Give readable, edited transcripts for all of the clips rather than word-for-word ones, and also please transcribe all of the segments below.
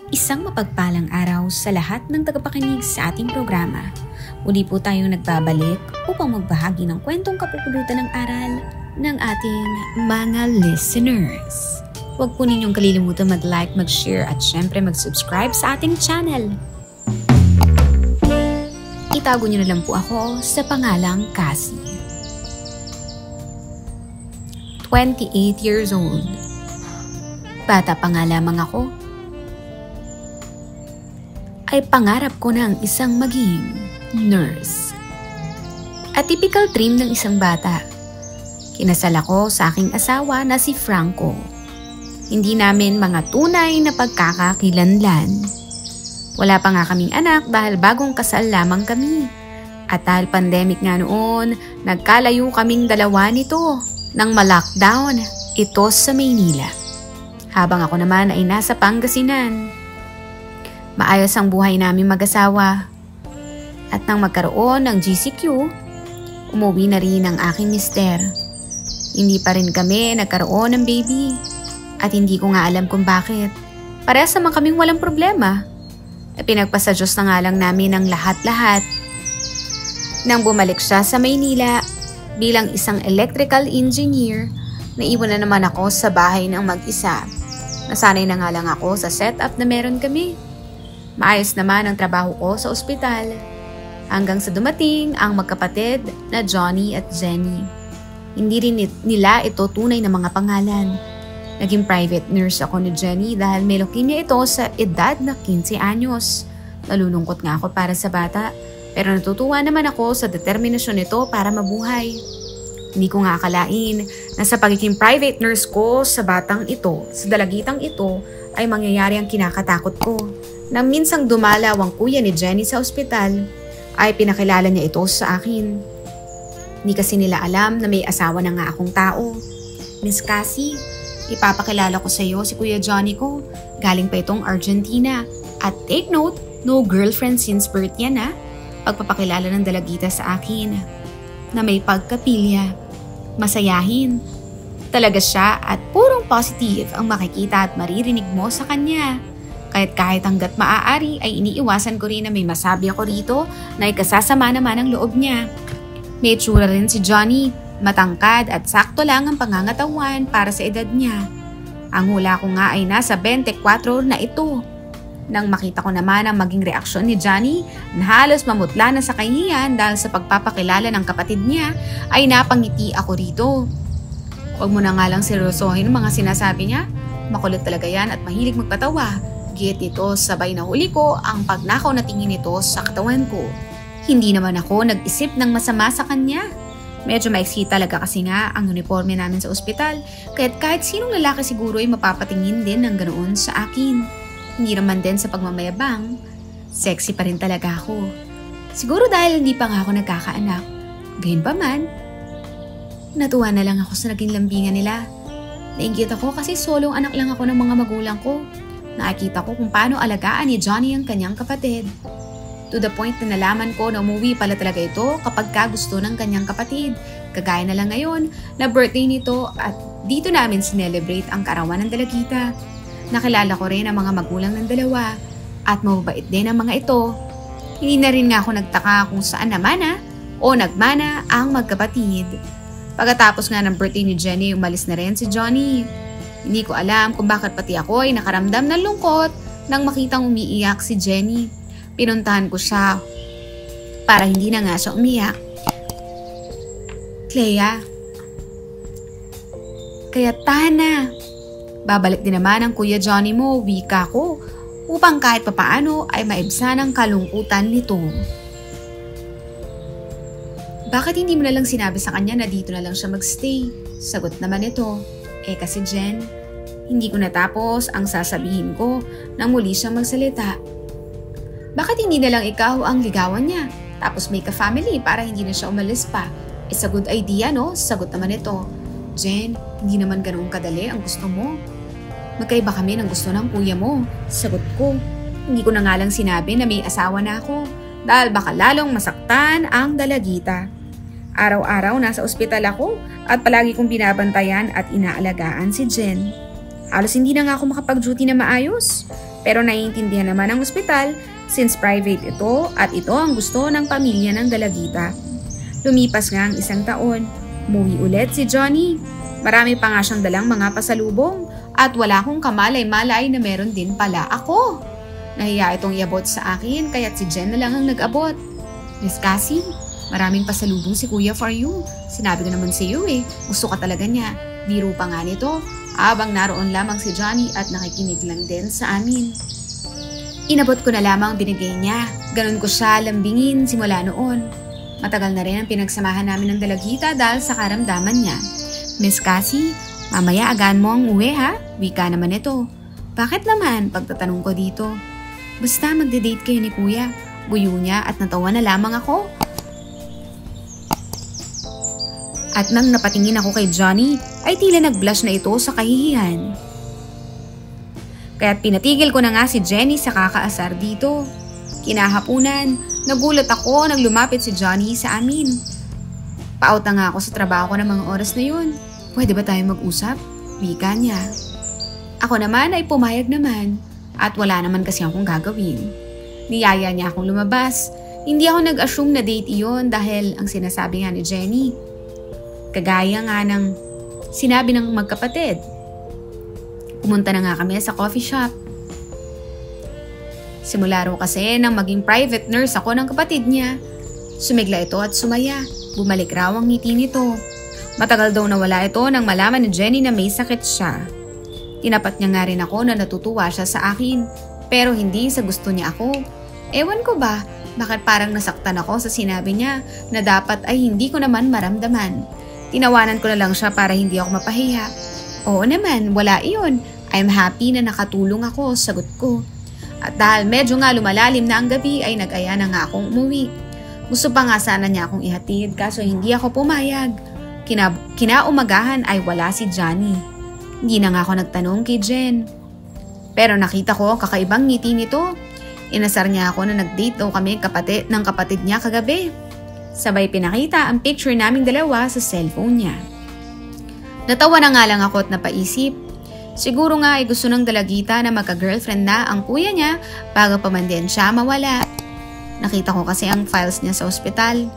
Isang mapagpalang araw sa lahat ng tagapakinig sa ating programa. Muli po tayong nagbabalik upang magbahagi ng kwentong kapupulutan ng aral ng ating mga listeners. Huwag po ninyong kalilimutan mag-like, mag-share at syempre mag-subscribe sa ating channel. Itago niyo na lang po ako sa pangalang Cassie. 28 years old. Bata pa nga lamang ako, ay pangarap ko ng isang maging nurse. A typical dream ng isang bata. Kinasal ako sa aking asawa na si Franco. Hindi namin mga tunay na pagkakakilanlan. Wala pa nga kaming anak dahil bagong kasal lamang kami. At dahil pandemic nga noon, nagkalayo kaming dalawa nito nang ma-lockdown ito sa Maynila. Habang ako naman ay nasa Pangasinan. Maayos ang buhay namin mag-asawa. At nang magkaroon ng GCQ, umuwi na rin ang aking mister. Hindi pa rin kami nagkaroon ng baby. At hindi ko nga alam kung bakit. Parehas naman kaming walang problema. Pinagpasa Diyos na nga lang namin ang lahat-lahat. Nang bumalik siya sa Maynila bilang isang electrical engineer, naiwan na naman ako sa bahay ng mag-isa. Nasanay na nga lang ako sa setup na meron kami. Maayos naman ang trabaho ko sa ospital hanggang sa dumating ang magkapatid na Johnny at Jenny. Hindi rin nila ito tunay na mga pangalan. Naging private nurse ako ni Jenny dahil may leukemia ito sa edad na 15 anyos. Nalulungkot nga ako para sa bata pero natutuwa naman ako sa determinasyon nito para mabuhay. Hindi ko nga akalain na sa pagiging private nurse ko sa batang ito, sa dalagitang ito, ay mangyayari ang kinakatakot ko. Nang minsang dumalaw ang kuya ni Jenny sa ospital, ay pinakilala niya ito sa akin. Hindi kasi nila alam na may asawa na nga akong tao. Miss Cassie, ipapakilala ko sa iyo si Kuya Johnny ko. Galing pa itong Argentina. At take note, no girlfriend since birth yan ha. Pagpapakilala ng dalagita sa akin. Na may pagkapilya. Masayahin. Talaga siya at purong positive ang makikita at maririnig mo sa kanya. Kahit hanggat maaari ay iniiwasan ko rin na may masabi ako rito na ikasasama naman ang loob niya. May tsura rin si Johnny, matangkad at sakto lang ang pangangatawan para sa edad niya. Ang hula ko nga ay nasa 24 na ito. Nang makita ko naman ang maging reaksyon ni Johnny na halos mamutla na sa kahihiyan dahil sa pagpapakilala ng kapatid niya ay napangiti ako rito. Huwag mo na nga lang seryosohin ang mga sinasabi niya. Makulit talaga yan at mahilig magpatawa. Git ito sabay na huli ko ang pagnakaw na tingin nito sa katawan ko. Hindi naman ako nag-isip ng masama sa kanya. Medyo maiksi talaga kasi nga ang uniforme namin sa ospital kaya't kahit sinong lalaki siguro ay mapapatingin din ng ganoon sa akin. Hindi naman din sa pagmamayabang, sexy pa rin talaga ako. Siguro dahil hindi pa nga ako nagkakaanak. Gayunpaman, natuwa na lang ako sa naging lambingan nila. Nainggit ako kasi solong anak lang ako ng mga magulang ko. Nakikita ko kung paano alagaan ni Johnny ang kanyang kapatid. To the point na nalaman ko na umuwi pala talaga ito kapag gusto ng kanyang kapatid. Kagaya na lang ngayon na birthday nito at dito namin sinelebrate ang kaarawan ng dalagita. Nakilala ko rin ang mga magulang ng dalawa at mababait din ang mga ito. Hindi na rin nga ako nagtaka kung saan namana o nagmana ang magkapatid. Pagkatapos nga ng birthday ni Jenny, umalis na rin si Johnny. Hindi ko alam kung bakit pati ako ay nakaramdam ng lungkot nang makitang umiiyak si Jenny. Pinuntahan ko siya para hindi na nga siya umiyak. Clea, kaya tahan na. Babalik din naman ang Kuya Johnny mo, wika ko, upang kahit papaano ay maibsan ang kalungkutan nito. Bakit hindi mo na lang sinabi sa kanya na dito na lang siya magstay? Sagot naman ito. Kasi Jen, hindi ko natapos ang sasabihin ko nang muli siyang magsalita. Bakit hindi na lang ikaw ang ligawan niya? Tapos may ka-family para hindi na siya umalis pa. It's a good idea, no? Sagot naman ito. Jen, hindi naman ganoon kadali ang gusto mo. Magkaiba kami ng gusto ng kuya mo. Sagot ko. Hindi ko na nga lang sinabi na may asawa na ako dahil baka lalong masaktan ang dalagita. Araw-araw nasa ospital ako at palagi kong binabantayan at inaalagaan si Jen. Halos hindi na nga ako makapag-duty na maayos. Pero naiintindihan naman ng ospital since private ito at ito ang gusto ng pamilya ng dalagita. Lumipas nga ang 1 taon. Umuwi ulit si Johnny. Marami pa nga siyang dalang mga pasalubong at wala akong kamalay-malay na meron din pala ako. Nahiya itong iabot sa akin kaya't si Jen na lang ang nag-abot. Miss Cassie, maraming pasalubong si Kuya for you. Sinabi ko naman sa iyo gusto ka talaga niya. Biro pa nga nito, habang naroon lamang si Johnny at nakikinig lang din sa amin. Inabot ko na lamang binigay niya. Ganon ko siya lambingin simula noon. Matagal na rin ang pinagsamahan namin ng dalagita dahil sa karamdaman niya. Miss Cassie, mamaya agaan mo ang uwi ha? Wika naman ito. Bakit naman? Pagtatanong ko dito. Basta magde-date kayo ni Kuya. Buyo niya at natawa na lamang ako. At nang napatingin ako kay Johnny, ay tila nag-blush na ito sa kahihiyan. Kaya't pinatigil ko na nga si Jenny sa kakaasar dito. Kinahapunan, nagulat ako nang lumapit si Johnny sa amin. Paut na nga ako sa trabaho ko ng mga oras na yun. Pwede ba tayo mag-usap? Wika niya. Ako naman ay pumayag naman. At wala naman kasi akong gagawin. Niyaya niya akong lumabas. Hindi ako nag-assume na date iyon dahil ang sinasabi nga ni Jenny. Kagaya nga ng sinabi ng magkapatid. Pumunta na nga kami sa coffee shop. Simula raw kasi nang maging private nurse ako ng kapatid niya. Sumigla ito at sumaya. Bumalik raw ang ngiti nito. Matagal daw nawala ito nang malaman ni Jenny na may sakit siya. Tinapat niya nga rin ako na natutuwa siya sa akin, pero hindi sa gusto niya ako. Ewan ko ba, bakit parang nasaktan ako sa sinabi niya na dapat ay hindi ko naman maramdaman. Tinawanan ko na lang siya para hindi ako mapahiya. Oo naman, wala iyon. I'm happy na nakatulong ako, sagot ko. At dahil medyo nga lumalalim na ang gabi ay nag-aya na nga akong umuwi. Gusto pa nga sana niya akong ihatid kaso hindi ako pumayag. Kinaumagahan ay wala si Johnny. Hindi na nga ako nagtanong kay Jen. Pero nakita ko ang kakaibang ngiti nito. Inasar niya ako na nag-date daw kami ng kapatid niya kagabi. Sabay pinakita ang picture naming dalawa sa cellphone niya. Natawa na nga lang ako at napaisip. Siguro nga ay gusto ng dalagita na magka-girlfriend na ang kuya niya bago pa man din siya mawala. Nakita ko kasi ang files niya sa ospital.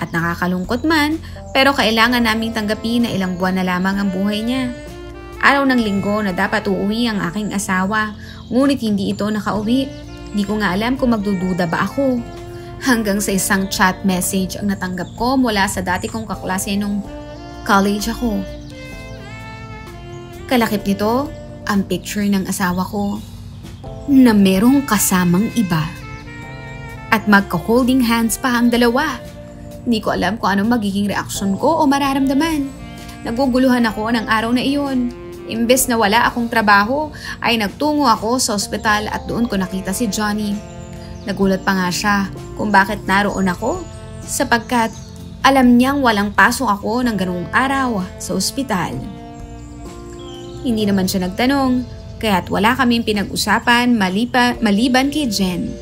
At nakakalungkot man, pero kailangan naming tanggapin na ilang buwan na lamang ang buhay niya. Araw ng linggo na dapat uuwi ang aking asawa, ngunit hindi ito nakauwi. Di ko nga alam kung magdududa ba ako. Hanggang sa isang chat message ang natanggap ko mula sa dati kong kaklase nung college ako. Kalakip nito ang picture ng asawa ko na merong kasamang iba. At magka-holding hands pa ang dalawa. Hindi ko alam kung anong magiging reaksyon ko o mararamdaman. Naguguluhan ako ng araw na iyon. Imbes na wala akong trabaho, ay nagtungo ako sa ospital at doon ko nakita si Johnny. Nagulat pa nga siya kung bakit naroon ako sapagkat alam niyang walang pasok ako ng ganoong araw sa ospital. Hindi naman siya nagtanong kaya't wala kaming pinag-usapan maliban kay Jen.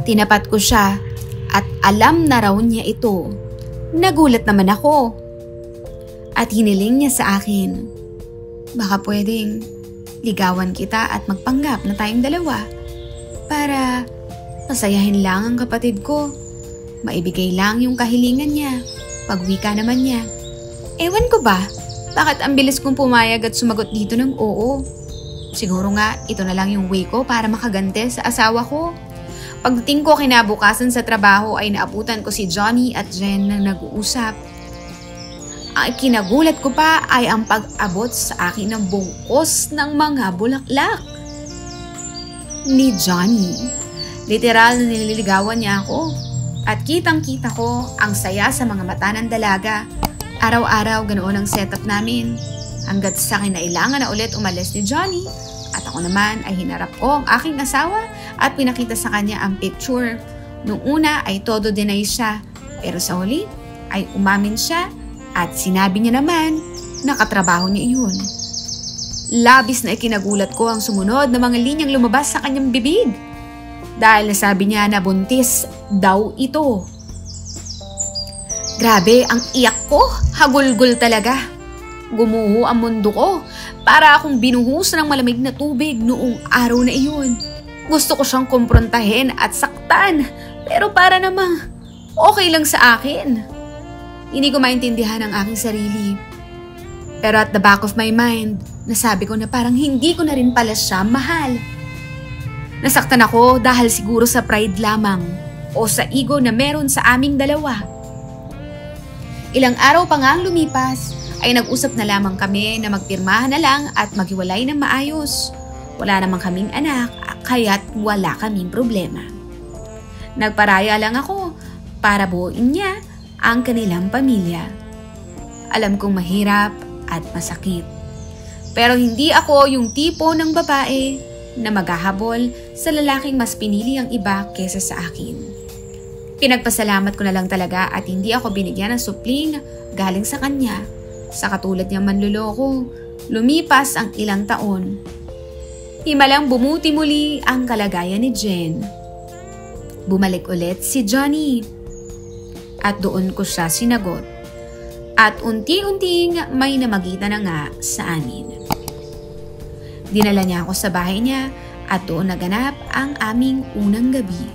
Tinapat ko siya at alam na raw niya ito. Nagulat naman ako. At hiniling niya sa akin, baka pwedeng ligawan kita at magpanggap na tayong dalawa para pasayahin lang ang kapatid ko. Maibigay lang yung kahilingan niya, pagwika naman niya. Ewan ko ba, bakit ang bilis kong pumayag at sumagot dito ng oo? Siguro nga ito na lang yung way ko para makagante sa asawa ko. Pagdating ko kinabukasan sa trabaho ay naabutan ko si Johnny at Jen na nag-uusap. Ang kinagulat ko pa ay ang pag-abot sa akin ng bungkos ng mga bulaklak ni Johnny. Literal na nililigawan niya ako at kitang-kita ko ang saya sa mga mata ng dalaga. Araw-araw ganoon ang setup namin hanggat sa kinailangan na ulit umalis ni Johnny at ako naman ay hinarap ko ang aking asawa at pinakita sa kanya ang picture. Nung una ay todo deny siya pero sa huli ay umamin siya. At sinabi niya naman, nakatrabaho niya iyon. Labis na ikinagulat ko ang sumunod na mga linyang lumabas sa kanyang bibig. Dahil nasabi niya na buntis daw ito. Grabe, ang iyak ko, hagulgul talaga. Gumuho ang mundo ko para akong binuhos ng malamig na tubig noong araw na iyon. Gusto ko siyang kumprontahin at saktan, pero para namang okay lang sa akin. Hindi ko maintindihan ang aking sarili. Pero at the back of my mind, nasabi ko na parang hindi ko na rin pala siya mahal. Nasaktan ako dahil siguro sa pride lamang o sa ego na meron sa aming dalawa. Ilang araw pa nga ang lumipas ay nag-usap na lamang kami na magpirmahan na lang at maghiwalay ng maayos. Wala namang kaming anak, kaya't wala kaming problema. Nagparaya lang ako para buuin niya ang kanilang pamilya. Alam kong mahirap at masakit. Pero hindi ako yung tipo ng babae na maghahabol sa lalaking mas pinili ang iba kesa sa akin. Pinagpasalamat ko na lang talaga at hindi ako binigyan ng supling galing sa kanya. Sa katulad niyang manluloko, lumipas ang ilang taon. Himalang bumuti muli ang kalagayan ni Jen. Bumalik ulit si Johnny. At doon ko siya sinagot. At unti-unting may namagitan na nga sa amin. Dinala niya ako sa bahay niya at doon naganap ang aming unang gabi.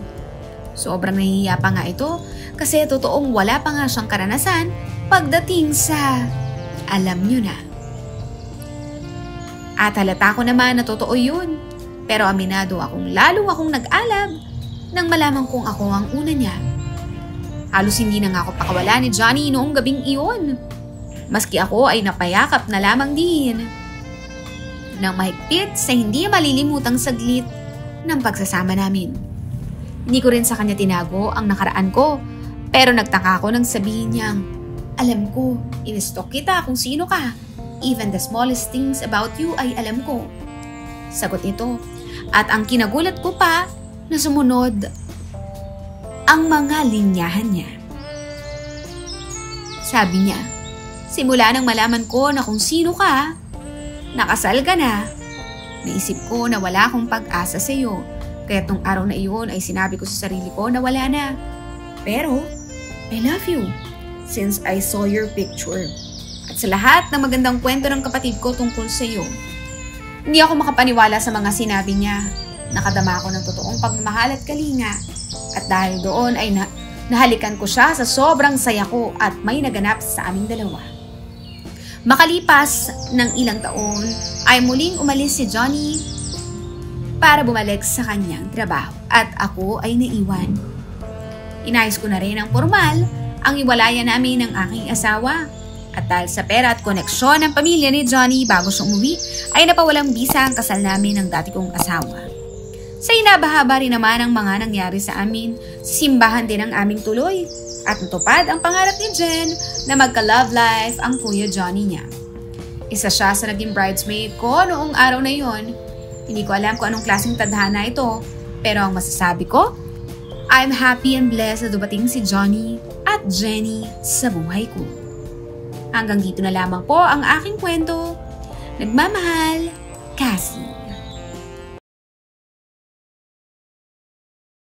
Sobrang nahihiya pa nga ito kasi totoong wala pa nga siyang karanasan pagdating sa alam niyo na. At halata ko naman na totoo yun. Pero aminado akong lalo akong nag-alab nang malaman kong ako ang una niya. Halos hindi na nga ako pakawala ni Johnny noong gabing iyon. Maski ako ay napayakap na lamang din. Nang mahigpit sa hindi malilimutang saglit ng pagsasama namin. Hindi ko rin sa kanya tinago ang nakaraan ko, pero nagtaka ako nang sabihin niyang, alam ko, in-stalk kita kung sino ka. Even the smallest things about you ay alam ko. Sagot nito, at ang kinagulat ko pa na sumunod ang mga linyahan niya. Sabi niya, simula nang malaman ko na kung sino ka, nakasal ka na. Naisip ko na wala akong pag-asa sa iyo. Kaya tong araw na iyon ay sinabi ko sa sarili ko na wala na. Pero, I love you since I saw your picture. At sa lahat ng magandang kwento ng kapatid ko tungkol sa iyo. Hindi ako makapaniwala sa mga sinabi niya. Nakadama ako ng totoong pagmamahal at kalinga. At dahil doon ay nahalikan ko siya sa sobrang saya ko at may naganap sa aming dalawa. Makalipas ng ilang taon ay muling umalis si Johnny para bumalik sa kanyang trabaho at ako ay naiwan. Inayos ko na rin ang formal ang iwalayan namin ng aking asawa at dahil sa pera at koneksyon ng pamilya ni Johnny bago siya umuwi ay napawalang bisa ang kasal namin ng dati kong asawa. Sa inabahaba rin naman ang mga nangyari sa amin, simbahan din ang aming tuloy. At natupad ang pangarap ni Jen na magka-love life ang Kuya Johnny niya. Isa siya sa naging bridesmaid ko noong araw na yon. Hindi ko alam kung anong klaseng tadhana ito, pero ang masasabi ko, I'm happy and blessed na dumating si Johnny at Jenny sa buhay ko. Hanggang dito na lamang po ang aking kwento. Nagmamahal, Cassie.